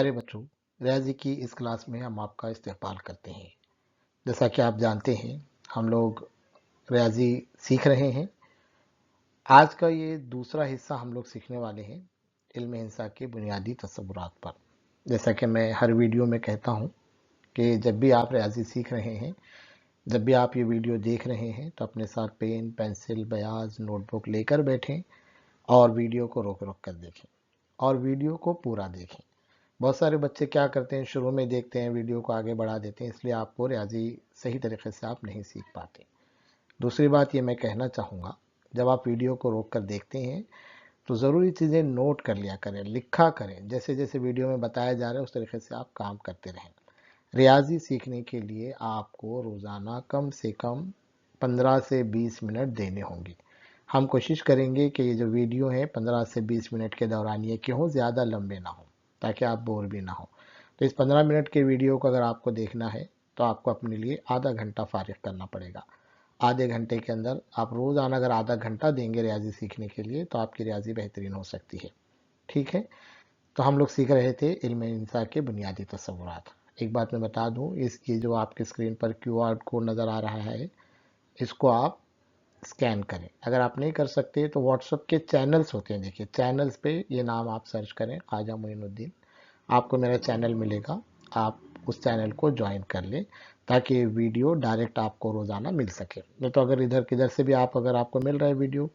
پیارے بچوں، ریاضی کی اس کلاس میں ہم آپ کا استقبال کرتے ہیں۔ جیسا کہ آپ جانتے ہیں، ہم لوگ ریاضی سیکھ رہے ہیں۔ آج کا یہ دوسرا حصہ ہم لوگ سیکھنے والے ہیں علم انسا کے بنیادی تصورات پر۔ جیسا کہ میں ہر ویڈیو میں کہتا ہوں کہ جب بھی آپ ریاضی سیکھ رہے ہیں، جب بھی آپ یہ ویڈیو دیکھ رہے ہیں تو اپنے ساتھ پین، پینسل، بیاض، نوٹ بک لے کر بیٹھیں اور ویڈیو کو روک روک کر دیکھیں اور ویڈیو کو پورا دیکھیں۔ بہت سارے بچے کیا کرتے ہیں، شروع میں دیکھتے ہیں، ویڈیو کو آگے بڑھا دیتے ہیں، اس لیے آپ کو ریاضی صحیح طریقے سے آپ نہیں سیکھ پاتے۔ دوسری بات یہ میں کہنا چاہوں گا، جب آپ ویڈیو کو روک کر دیکھتے ہیں تو ضروری چیزیں نوٹ کر لیا کریں، لکھا کریں، جیسے جیسے ویڈیو میں بتایا جا رہا ہے اس طریقے سے آپ کام کرتے رہیں۔ ریاضی سیکھنے کے لیے آپ کو روزانہ کم سے کم 15 سے 20 منٹ دینے ہوں گے۔ ہم کوشش کریں گے کہ یہ جو ویڈیو ہے 15 سے 20 منٹ کے دوران یہ کیوں زیادہ لمبے نہ ہوں، تاکہ آپ بور بھی نہ ہوں۔ تو اس 15 منٹ کے ویڈیو کو اگر آپ کو دیکھنا ہے تو آپ کو اپنے لیے آدھا گھنٹہ فارغ کرنا پڑے گا۔ آدھے گھنٹے کے اندر آپ روزانہ اگر آدھا گھنٹہ دیں گے ریاضی سیکھنے کے لیے تو آپ کی ریاضی بہترین ہو سکتی ہے۔ ٹھیک ہے، تو ہم لوگ سیکھ رہے تھے علم انسا کے بنیادی تصورات۔ ایک بات میں بتا دوں، اس کی جو آپ کی اسکرین پر کیو آر کوڈ نظر آ رہا ہے، اس کو آپ اسکین کریں۔ اگر آپ نہیں کر سکتے تو واٹس ایپ کے چینلز ہوتے ہیں، دیکھیے چینلز پہ یہ نام آپ سرچ کریں، خواجہ معین الدین، آپ کو میرا چینل ملے گا، آپ اس چینل کو جوائن کر لیں تاکہ یہ ویڈیو ڈائریکٹ آپ کو روزانہ مل سکے۔ نہیں تو اگر ادھر کدھر سے بھی اگر آپ کو مل رہا ہے ویڈیو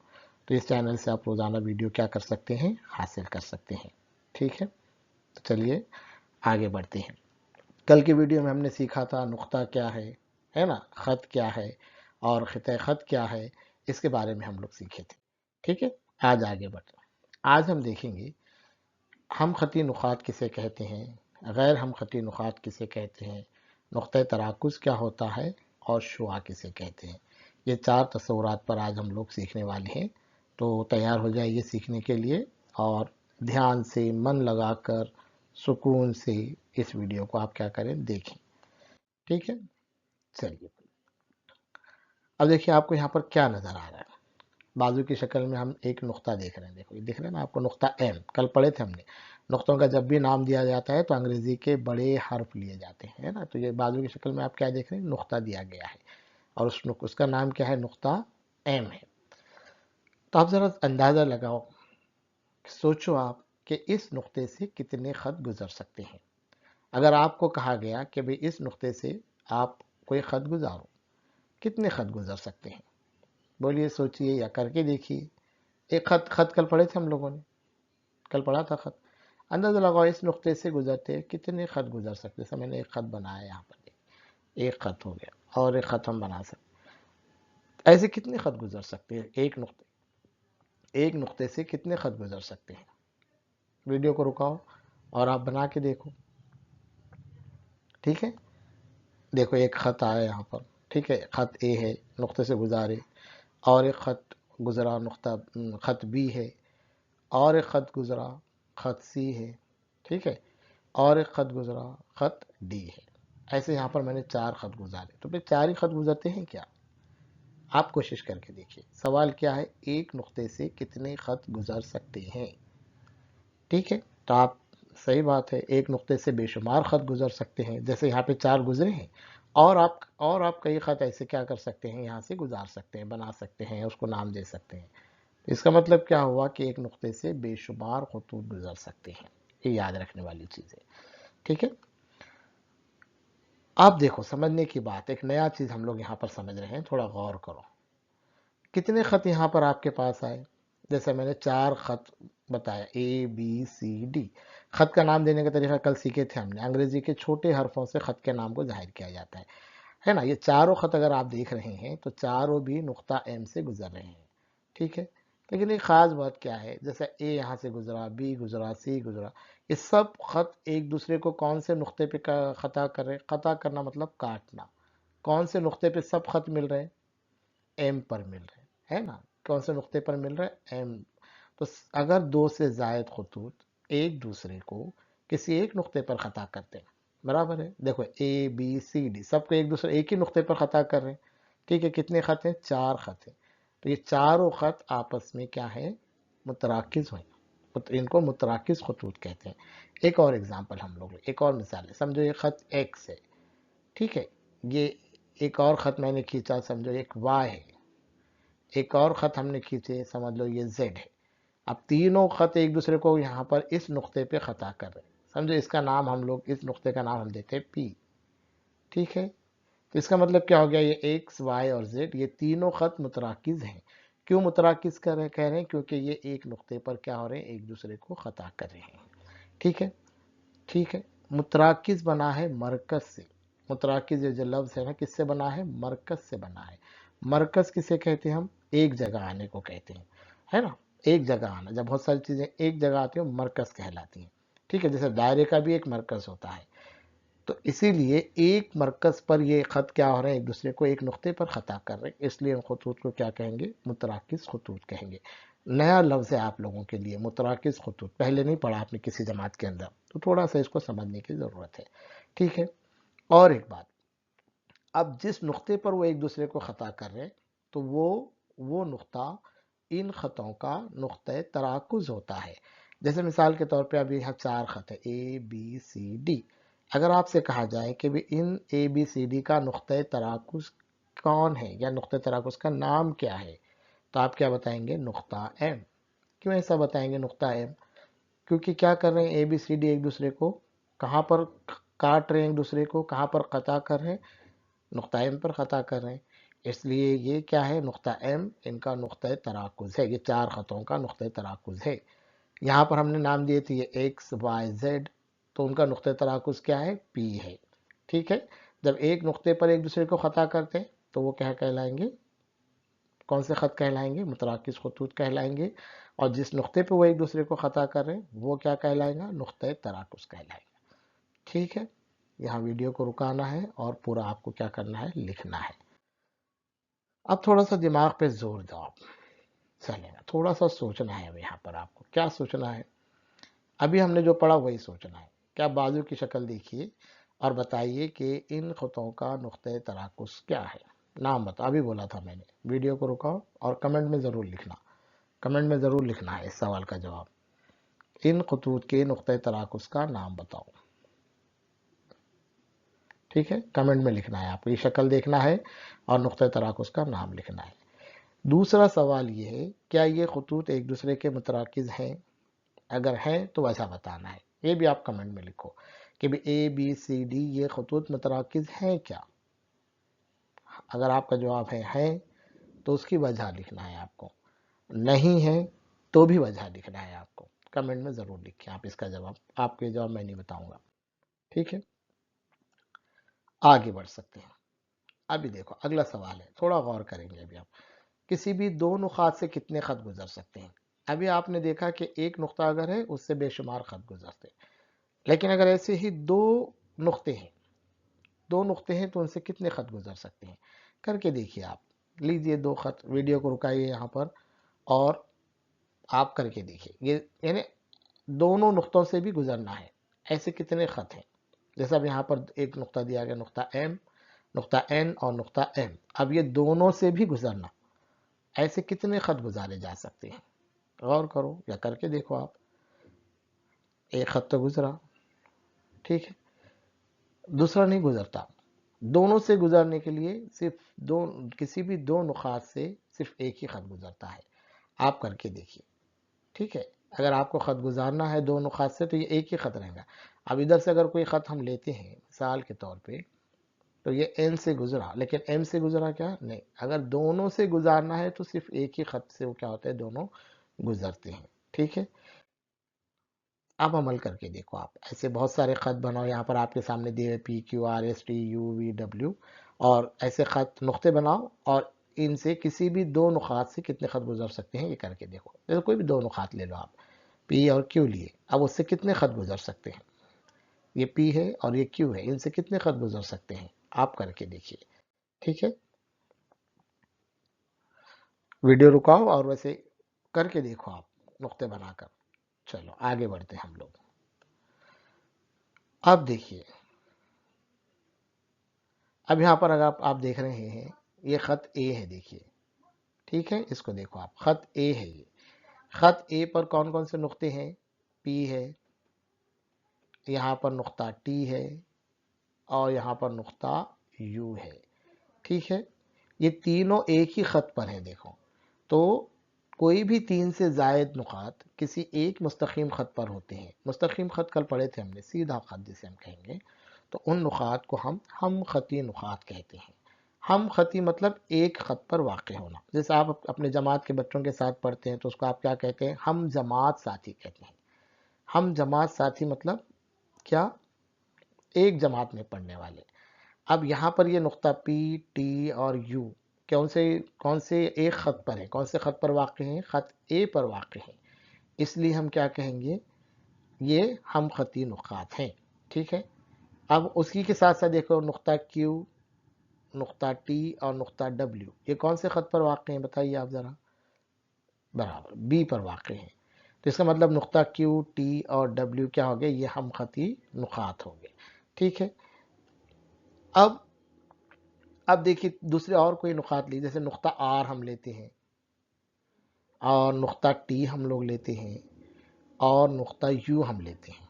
تو اس چینل سے آپ روزانہ ویڈیو کیا کر سکتے ہیں، حاصل کر سکتے ہیں۔ ٹھیک ہے، تو چلیے آگے بڑھتے ہیں۔ کل کی ویڈیو میں ہم نے سیکھا تھا نقطہ کیا ہے نا، خط کیا ہے اور خطۂ خط کیا ہے، اس کے بارے میں ہم لوگ سیکھے تھے۔ ٹھیک ہے، آج آگے بڑھتے ہیں۔ آج ہم دیکھیں گے ہم خطی نقاط کسے کہتے ہیں، غیر ہم خطی نقاط کسے کہتے ہیں، نقطۂ تراکز کیا ہوتا ہے اور شعاع کسے کہتے ہیں۔ یہ 4 تصورات پر آج ہم لوگ سیکھنے والے ہیں، تو تیار ہو جائیے سیکھنے کے لیے اور دھیان سے، من لگا کر، سکون سے اس ویڈیو کو آپ کیا کریں، دیکھیں۔ ٹھیک ہے، چلیے اب دیکھیے آپ کو یہاں پر کیا نظر آ رہا ہے۔ بازو کی شکل میں ہم ایک نقطہ دیکھ رہے ہیں، دیکھو یہ دیکھ رہے ہیں نا آپ کو، نقطہ ایم کل پڑھے تھے ہم نے۔ نقطوں کا جب بھی نام دیا جاتا ہے تو انگریزی کے بڑے حرف لیے جاتے ہیں نا، تو یہ بازو کی شکل میں آپ کیا دیکھ رہے ہیں، نقطہ دیا گیا ہے اور اس کا نام کیا ہے، نقطہ ایم ہے۔ تو آپ ذرا اندازہ لگاؤ، سوچو آپ کہ اس نقطے سے کتنے خط گزر سکتے ہیں۔ اگر آپ کو کہا گیا کہ بھئی اس نقطے سے آپ کوئی خط گزارو، کتنے خط گزر سکتے ہیں؟ بولیے، سوچئے یا کر کے دیکھیے۔ ایک خط کل پڑھے تھے ہم لوگوں نے، کل پڑھا تھا خط۔ اندازہ لگاؤ اس نقطے سے گزرتے کتنے خط گزر سکتے۔ جیسے میں نے ایک خط بنایا یہاں پر، ایک خط ہو گیا اور ایک خط ہم بنا سکتے، ایسے کتنے خط گزر سکتے ہیں ایک نقطے سے کتنے خط گزر سکتے ہیں۔ ویڈیو کو رکاؤ اور آپ بنا کے دیکھو۔ ٹھیک ہے، دیکھو ایک خط آیا یہاں پر، ٹھیک ہے، خط اے ہے، نقطے سے گزارے، اور ایک خط گزرا نقطہ خط بی ہے، اور ایک خط گزرا خط سی ہے، ٹھیک ہے، اور ایک خط گزرا خط ڈی ہے۔ ایسے یہاں پر میں نے 4 خط گزارے، تو پھر 4 ہی خط گزرتے ہیں کیا؟ آپ کوشش کر کے دیکھیے، سوال کیا ہے، ایک نقطے سے کتنے خط گزر سکتے ہیں۔ ٹھیک ہے، تو آپ صحیح بات ہے، ایک نقطے سے بے شمار خط گزر سکتے ہیں، جیسے یہاں پہ 4 گزرے ہیں، اور آپ کئی خط ایسے کیا کر سکتے ہیں، یہاں سے گزار سکتے ہیں، بنا سکتے ہیں، اس کو نام دے سکتے ہیں۔ اس کا مطلب کیا ہوا کہ ایک نقطے سے بے شمار خطوط گزر سکتے ہیں، یہ یاد رکھنے والی چیز ہے۔ ٹھیک ہے، آپ دیکھو سمجھنے کی بات، ایک نیا چیز ہم لوگ یہاں پر سمجھ رہے ہیں، تھوڑا غور کرو۔ کتنے خط یہاں پر آپ کے پاس آئے؟ جیسے میں نے 4 خط بتایا، اے بی سی ڈی۔ خط کا نام دینے کا طریقہ کل سیکھے تھے ہم نے، انگریزی کے چھوٹے حرفوں سے خط کے نام کو ظاہر کیا جاتا ہے نا۔ یہ چاروں خط اگر آپ دیکھ رہے ہیں تو چاروں بھی نقطہ ایم سے گزر رہے ہیں، ٹھیک ہے۔ لیکن ایک خاص بات کیا ہے، جیسے اے یہاں سے گزرا، بی گزرا، سی گزرا، یہ سب خط ایک دوسرے کو کون سے نقطے پہ خطا کر رہے؟ خطا کرنا مطلب کاٹنا۔ کون سے نقطے پہ سب خط مل رہے ہیں؟ ایم پر مل رہے ہے نا۔ کون سے نقطے پر مل رہے؟ ایم۔ تو اگر 2 سے زائد خطوط ایک دوسرے کو کسی ایک نقطے پر خطا کرتے ہیں، برابر ہے، دیکھو اے بی سی ڈی سب کو ایک دوسرے ایک ہی نقطے پر خطا کر رہے ہیں، ٹھیک ہے۔ کتنے خط ہیں؟ 4 خط ہیں۔ تو یہ چاروں خط آپس میں کیا ہے؟ متراکز ہوئیں، ان کو متراکز خطوط کہتے ہیں۔ ایک اور اگزامپل ہم لوگ، ایک اور مثال ہے، سمجھو یہ خط ایکس ہے، ٹھیک ہے، یہ ایک اور خط میں نے کھینچا، سمجھو ایک وائی ہے، ایک اور خط ہم نے کھینچے، سمجھ لو یہ زیڈ ہے۔ اب تینوں خط ایک دوسرے کو یہاں پر اس نقطے پہ خطا کر رہے ہیں، سمجھو اس کا نام ہم لوگ، اس نقطے کا نام ہم دیتے ہیں پی، ٹھیک ہے۔ تو اس کا مطلب کیا ہو گیا، یہ ایکس وائی اور زیڈ یہ تینوں خط متراکز ہیں۔ کیوں متراکز کہہ رہے ہیں؟ کیونکہ یہ ایک نقطے پر کیا ہو رہے ہیں، ایک دوسرے کو خطا کر رہے ہیں، ٹھیک ہے، ٹھیک ہے۔ متراکز بنا ہے مرکز سے، متراکز یہ جو لفظ ہے نا کس سے بنا ہے، مرکز سے بنا ہے۔ مرکز کسے کہتے ہیں ہم، ایک جگہ آنے کو کہتے ہیں، ہے نا، ایک جگہ آنا، جب بہت ساری چیزیں ایک جگہ آتی ہیں مرکز کہلاتی ہیں، ٹھیک ہے، جیسے دائرے کا بھی ایک مرکز ہوتا ہے۔ تو اسی لیے ایک مرکز پر یہ خط کیا ہو رہے ہیں، ایک دوسرے کو ایک نقطے پر خطا کر رہے ہیں، اس لیے ان خطوط کو کیا کہیں گے، متراکز خطوط کہیں گے۔ نیا لفظ ہے آپ لوگوں کے لیے، متراکز خطوط، پہلے نہیں پڑھا آپ نے کسی جماعت کے اندر، تو تھوڑا سا اس کو سمجھنے کی ضرورت ہے، ٹھیک ہے۔ اور ایک بات، اب جس نقطے پر وہ ایک دوسرے کو خطا کر رہے ہیں تو وہ نقطہ ان خطوں کا نقطۂ تراکز ہوتا ہے۔ جیسے مثال کے طور پہ ابھی یہاں چار خط ہے، اے بی سی ڈی، اگر آپ سے کہا جائے کہ بھی ان اے بی سی ڈی کا نقطۂ تراکز کون ہے یا نقطۂ تراکز کا نام کیا ہے، تو آپ کیا بتائیں گے، نقطہ ایم۔ کیوں ایسا بتائیں گے نقطہ ایم؟ کیونکہ کیا کر رہے ہیں، اے بی سی ڈی ایک دوسرے کو کہاں پر کاٹ رہے ہیں، ایک دوسرے کو کہاں پر قطع کر رہے ہیں، نقطہ ایم پر خطا کر رہے ہیں، اس لیے یہ کیا ہے، نقطہ ایم ان کا نقطۂ تراکز ہے، یہ چار خطوں کا نقطۂ تراکز ہے۔ یہاں پر ہم نے نام دیے تھے یہ ایکس وائی زیڈ، تو ان کا نقطۂ تراکز کیا ہے، پی ہے، ٹھیک ہے۔ جب ایک نقطے پر ایک دوسرے کو خطا کرتے ہیں تو وہ کیا کہلائیں گے، کون سے خط کہلائیں گے، متراکز خطوط کہلائیں گے، اور جس نقطے پہ وہ ایک دوسرے کو خطا کر رہے ہیں وہ کیا کہلائیں گا، نقطۂ تراکز کہلائیں گا، ٹھیک ہے۔ یہاں ویڈیو کو رکانا ہے اور پورا آپ کو کیا کرنا ہے، لکھنا ہے۔ اب تھوڑا سا دماغ پہ زور دو آپ، چلے گا، تھوڑا سا سوچنا ہے اب یہاں پر آپ کو کیا سوچنا ہے، ابھی ہم نے جو پڑھا وہی سوچنا ہے۔ کیا بازو کی شکل دیکھیے اور بتائیے کہ ان خطوں کا نقطۂ تراکز کیا ہے، نام بتاؤ، ابھی بولا تھا میں نے، ویڈیو کو رکاؤ اور کمنٹ میں ضرور لکھنا، کمنٹ میں ضرور لکھنا ہے اس سوال کا جواب، ان خطوط کے نقطۂ تراکز کا نام بتاؤ، ٹھیک ہے، کمنٹ میں لکھنا ہے، آپ کو یہ شکل دیکھنا ہے اور نقطۂ تراکز کا نام لکھنا ہے۔ دوسرا سوال یہ ہے، کیا یہ خطوط ایک دوسرے کے متراکز ہیں، اگر ہیں تو وجہ بتانا ہے، یہ بھی آپ کمنٹ میں لکھو کہ بھی اے بی سی ڈی یہ خطوط متراکز ہیں کیا، اگر آپ کا جواب ہے ہیں تو اس کی وجہ لکھنا ہے آپ کو، نہیں ہے تو بھی وجہ لکھنا ہے آپ کو، کمنٹ میں ضرور لکھیں آپ اس کا جواب، آپ کے جواب میں نہیں بتاؤں گا، ٹھیک ہے۔ آگے بڑھ سکتے ہیں، ابھی دیکھو اگلا سوال ہے، تھوڑا غور کریں گے ابھی آپ، کسی بھی دو نقاط سے کتنے خط گزر سکتے ہیں؟ ابھی آپ نے دیکھا کہ ایک نقطہ اگر ہے اس سے بے شمار خط گزرتے ہیں، لیکن اگر ایسے ہی دو نقطے ہیں، دو نقطے ہیں تو ان سے کتنے خط گزر سکتے ہیں، کر کے دیکھیے آپ، لیجئے دو خط، ویڈیو کو رکائیے یہاں پر اور آپ کر کے دیکھیے، یہ یعنی دونوں نقطوں سے بھی گزرنا ہے، ایسے کتنے خط ہیں، جیسا اب یہاں پر ایک نقطہ دیا گیا، نقطہ ایم، نقطہ این اور نقطہ ایم، اب یہ دونوں سے بھی گزرنا، ایسے کتنے خط گزارے جا سکتے ہیں، غور کرو یا کر کے دیکھو آپ، ایک خط تو گزرا، ٹھیک ہے، دوسرا نہیں گزرتا، دونوں سے گزرنے کے لیے صرف دو، کسی بھی دو نقاط سے صرف ایک ہی خط گزرتا ہے، آپ کر کے دیکھیے، ٹھیک ہے۔ اگر آپ کو خط گزارنا ہے دو نقاط سے تو یہ ایک ہی خط رہے گا، اب ادھر سے اگر کوئی خط ہم لیتے ہیں مثال کے طور پہ، تو یہ این سے گزرا لیکن ایم سے گزرا کیا نہیں، اگر دونوں سے گزارنا ہے تو صرف ایک ہی خط سے وہ کیا ہوتا ہے، دونوں گزرتے ہیں، ٹھیک ہے۔ اب عمل کر کے دیکھو آپ، ایسے بہت سارے خط بناؤ، یہاں پر آپ کے سامنے دیے P Q R S T U V W, اور ایسے خط نقطے بناؤ اور ان سے کسی بھی دو نقاط سے کتنے خط گزر سکتے ہیں یہ کر کے دیکھو، جیسے کوئی بھی دو نقاط لے لو آپ، پی اور کیو لیے، اب اس سے کتنے خط گزر سکتے ہیں، یہ پی ہے اور یہ کیو ہے، ان سے کتنے خط گزر سکتے ہیں، آپ کر کے دیکھیے، ٹھیک ہے۔ ویڈیو رکاؤ اور ویسے کر کے دیکھو آپ، نقطے بنا کر، چلو آگے بڑھتے ہیں ہم لوگ۔ اب دیکھیے، اب یہاں پر اگر آپ دیکھ رہے ہیں یہ خط اے ہے، دیکھیے، ٹھیک ہے، اس کو دیکھو آپ، خط اے ہے، یہ خط اے پر کون کون سے نقطے ہیں؟ پی ہے، یہاں پر نقطہ ٹی ہے، اور یہاں پر نقطہ یو ہے، ٹھیک ہے؟ یہ تینوں ایک ہی خط پر ہیں دیکھو، تو کوئی بھی تین سے زائد نقاط کسی ایک مستقیم خط پر ہوتے ہیں۔ مستقیم خط کل پڑھے تھے ہم نے، سیدھا خط جسے ہم کہیں گے، تو ان نقاط کو ہم خطی نقاط کہتے ہیں۔ ہم خطی مطلب ایک خط پر واقع ہونا، جیسے آپ اپنے جماعت کے بچوں کے ساتھ پڑھتے ہیں تو اس کو آپ کیا کہتے ہیں؟ ہم جماعت ساتھی کہتے ہیں۔ ہم جماعت ساتھی مطلب کیا؟ ایک جماعت میں پڑھنے والے۔ اب یہاں پر یہ نقطہ پی، ٹی اور یو کون سے ایک خط پر ہیں؟ کون سے خط پر واقع ہیں؟ خط اے پر واقع ہیں، اس لیے ہم کیا کہیں گے؟ یہ ہم خطی نقاط ہیں، ٹھیک ہے؟ اب اسی کے ساتھ ساتھ دیکھو نقطہ کیو، نقطہ ٹی اور نقطہ ڈبلیو، یہ کون سے خط پر واقع ہیں بتائیے آپ ذرا؟ برابر بی پر واقع ہیں۔ تو اس کا مطلب نقطہ کیو، ٹی اور ڈبلیو کیا ہو گئے؟ یہ ہم خطی نقاط ہو گئے، ٹھیک ہے؟ اب دیکھیے دوسرے اور کوئی نقاط لی، جیسے نقطہ آر ہم لیتے ہیں، اور نقطہ ٹی ہم لوگ لیتے ہیں، اور نقطہ یو ہم لیتے ہیں۔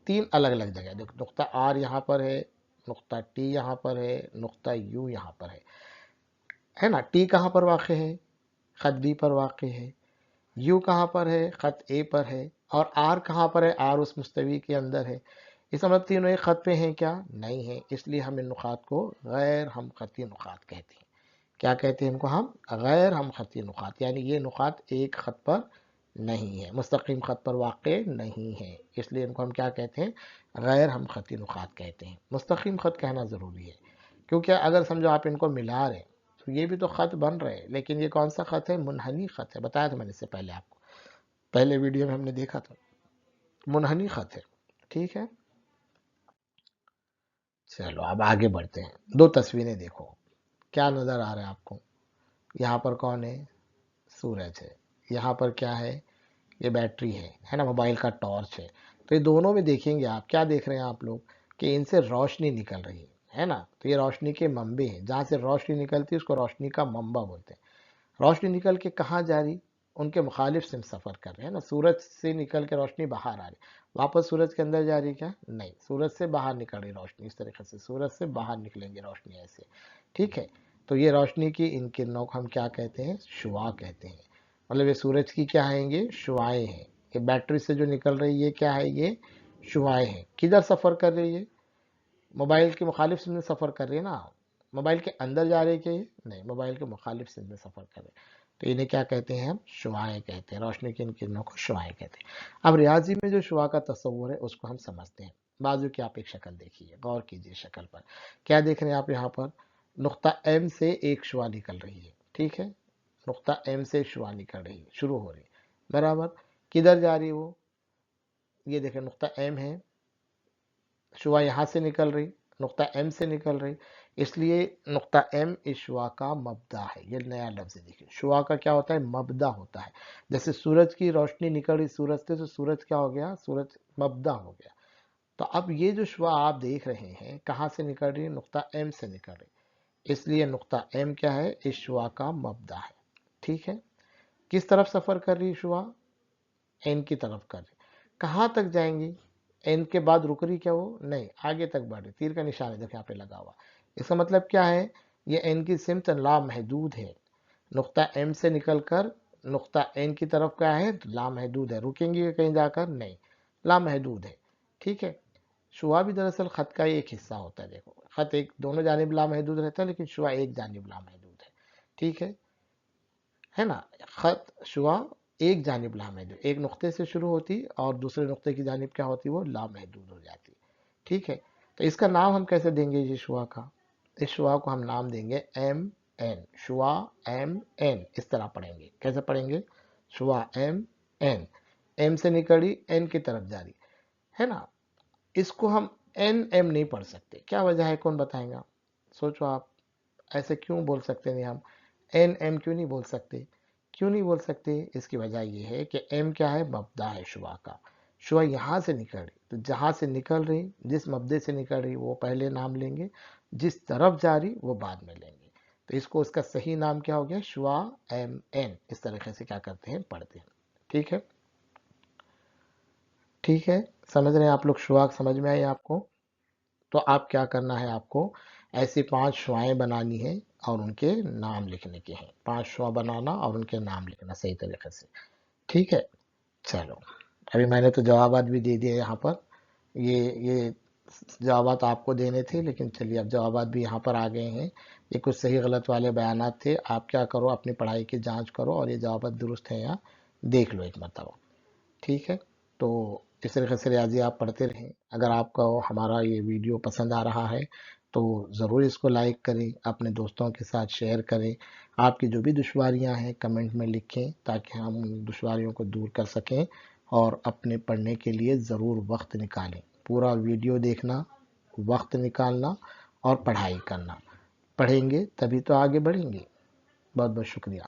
تین الگ الگ جگہ دیکھو، نقطہ آر یہاں پر ہے، نقطہ ٹی یہاں پر ہے، نقطہ یو یہاں پر ہے نا؟ ٹی کہاں پر واقع ہے؟ خط بی پر واقع ہے۔ یو کہاں پر ہے؟ خط اے پر ہے۔ اور آر کہاں پر ہے؟ آر اس مستوی کے اندر ہے۔ اس کا مطلب تینوں ایک خط پہ ہیں کیا؟ نہیں ہیں، اس لیے ہم ان نقاط کو غیر ہم خطی نقاط کہتے ہیں۔ کیا کہتے ہیں ان کو؟ ہم غیر ہم خطی نقاط، یعنی یہ نقاط ایک خط پر نہیں ہے، مستقیم خط پر واقع نہیں ہے، اس لیے ان کو ہم کیا کہتے ہیں؟ غیر ہم خطی نقاط کہتے ہیں۔ مستقیم خط کہنا ضروری ہے، کیونکہ اگر سمجھو آپ ان کو ملا رہے ہیں تو یہ بھی تو خط بن رہے ہیں، لیکن یہ کون سا خط ہے؟ منحنی خط ہے، بتایا تھا میں نے اس سے پہلے آپ کو، پہلے ویڈیو میں ہم نے دیکھا تھا، منحنی خط ہے، ٹھیک ہے؟ چلو اب آگے بڑھتے ہیں۔ دو تصویریں دیکھو، کیا نظر آ رہا ہے آپ کو؟ یہاں پر کون ہے؟ سورج ہے۔ یہاں پر کیا ہے؟ یہ بیٹری ہے نا، موبائل کا ٹارچ ہے۔ تو یہ دونوں میں دیکھیں گے آپ، کیا دیکھ رہے ہیں آپ لوگ؟ کہ ان سے روشنی نکل رہی ہے نا؟ تو یہ روشنی کے منبع ہیں، جہاں سے روشنی نکلتی ہے اس کو روشنی کا منبع بولتے ہیں۔ روشنی نکل کے کہاں جا رہی؟ ان کے مخالف سے سفر کر رہے ہیں نا، سورج سے نکل کے روشنی باہر آ رہی، واپس سورج کے اندر جا رہی کیا؟ نہیں، سورج سے باہر نکل رہی روشنی، اس طریقے سے سورج سے باہر نکلیں گے روشنی ایسے، ٹھیک ہے؟ تو یہ روشنی کی ان کرنوں کو ہم کیا کہتے ہیں؟ شعاع کہتے ہیں۔ مطلب یہ سورج کی کیا ہیں؟ یہ شعاعیں ہیں۔ یہ بیٹری سے جو نکل رہی ہے کیا ہے؟ یہ شعاعیں ہیں۔ کدھر سفر کر رہی ہے؟ موبائل کے مخالف سمت میں سفر کر رہی ہے نا، موبائل کے اندر جا رہی ہے کہ نہیں، موبائل کے مخالف سمت میں سفر کر رہے ہیں، تو انہیں کیا کہتے ہیں؟ ہم شعاعیں کہتے ہیں۔ روشنی کی ان کرنوں کو شعاعیں کہتے ہیں۔ اب ریاضی میں جو شعاع کا تصور ہے اس کو ہم سمجھتے ہیں۔ بازو کی آپ ایک شکل دیکھیے، غور کیجیے شکل پر، کیا دیکھ رہے ہیں آپ؟ یہاں پر نقطہ ایم سے ایک شعاع نکل رہی ہے، ٹھیک ہے؟ نقطہ ایم سے شعاع نکل رہی ہے، شروع ہو رہی ہے، برابر؟ کدھر جا رہی ہے وہ؟ یہ دیکھیں نقطہ ایم ہے، شعاع یہاں سے نکل رہی، نقطہ ایم سے نکل رہی، اس لیے نقطہ ایم اس شعاع کا مبدا ہے۔ یہ نیا لفظ ہے، دیکھیں شعاع کا کیا ہوتا ہے؟ مبدا ہوتا ہے۔ جیسے سورج کی روشنی نکل رہی سورج سے، تو سورج کیا ہو گیا؟ سورج مبدا ہو گیا۔ تو اب یہ جو شعاع آپ دیکھ رہے ہیں کہاں سے نکل رہی؟ نقطہ ایم سے نکل رہی، اس لیے نقطہ ایم کیا ہے؟ اس شعاع کا مبدا ہے، ٹھیک ہے؟ کس طرف سفر کر رہی شعاع؟ این کی طرف کر رہی۔ کہاں تک جائیں گی؟ این کے بعد رک رہی کیا وہ؟ نہیں، آگے تک بڑھ رہی، تیر کا نشان ہے دیکھیں یہاں پہ لگا ہوا۔ اس کا مطلب کیا ہے؟ یہ این کی سمت لامحدود ہے، نقطہ ایم سے نکل کر نقطہ این کی طرف کیا ہے؟ لامحدود ہے۔ رکیں گی کہیں جا کر؟ نہیں، لامحدود ہے، ٹھیک ہے؟ شعاع بھی دراصل خط کا ایک حصہ ہوتا ہے، دیکھو خط ایک دونوں جانب لامحدود رہتا ہے، لیکن شعاع ایک جانب لامحدود ہے، ٹھیک ہے نا؟ خط شعاع ایک جانب لامحدود، ایک نقطے سے شروع ہوتی اور دوسرے نقطے کی جانب کیا ہوتی؟ وہ لامحدود ہو جاتی، ٹھیک ہے؟ تو اس کا نام ہم کیسے دیں گے؟ یہ شعاع کا، اس شعاع کو ہم نام دیں گے ایم این، شعاع ایم این، اس طرح پڑھیں گے۔ کیسے پڑھیں گے؟ شعاع ایم این، ایم سے نکلی این کی طرف جاری ہے نا؟ اس کو ہم این ایم نہیں پڑھ سکتے، کیا وجہ ہے؟ کون بتائیں گا؟ سوچو آپ، ایسے کیوں بول سکتے نہیں ہم این ایم کیوں نہیں بول سکتے؟ کیوں نہیں بول سکتے؟ اس کی وجہ یہ ہے کہ ایم کیا ہے؟ مبدا ہے شعاع کا۔ شعاع یہاں سے نکل رہی، تو جہاں سے نکل رہی، جس مبدے سے نکل رہی وہ پہلے نام لیں گے، جس طرف جا رہی وہ بعد میں لیں گے۔ تو اس کو اس کا صحیح نام کیا ہو گیا؟ شعاع ایم این، اس طریقے سے کیا کرتے ہیں؟ پڑھتے ہیں، ٹھیک ہے، ٹھیک ہے، سمجھ رہے ہیں آپ لوگ؟ شعاع سمجھ میں آئی آپ کو؟ تو آپ کیا کرنا ہے، آپ کو ایسی 5 شعائیں بنانی ہے اور ان کے نام لکھنے کے ہیں. 5 شعاع بنانا اور ان کے نام لکھنا صحیح طریقے سے. ٹھیک ہے، چلو. ابھی میں نے تو جوابات بھی دے دیا یہاں پر. یہ جوابات آپ کو دینے تھے، لیکن چلیے اب جوابات بھی یہاں پر آ گئے ہیں. یہ کچھ صحیح غلط والے بیانات تھے. آپ کیا کرو، اپنی پڑھائی کی جانچ کرو اور یہ جوابات درست ہیں یا دیکھ لو ایک مرتبہ. ٹھیک ہے، تو اس طریقے سے ریاضی آپ پڑھتے رہیں. اگر آپ کو ہمارا یہ ویڈیو پسند آ رہا ہے تو ضرور اس کو لائک کریں، اپنے دوستوں کے ساتھ شیئر کریں. آپ کی جو بھی دشواریاں ہیں کمنٹ میں لکھیں تاکہ ہم ان دشواریوں کو دور کر سکیں، اور اپنے پڑھنے کے لیے ضرور وقت نکالیں. پورا ویڈیو دیکھنا، وقت نکالنا اور پڑھائی کرنا. پڑھیں گے تبھی تو آگے بڑھیں گے. بہت بہت شکریہ.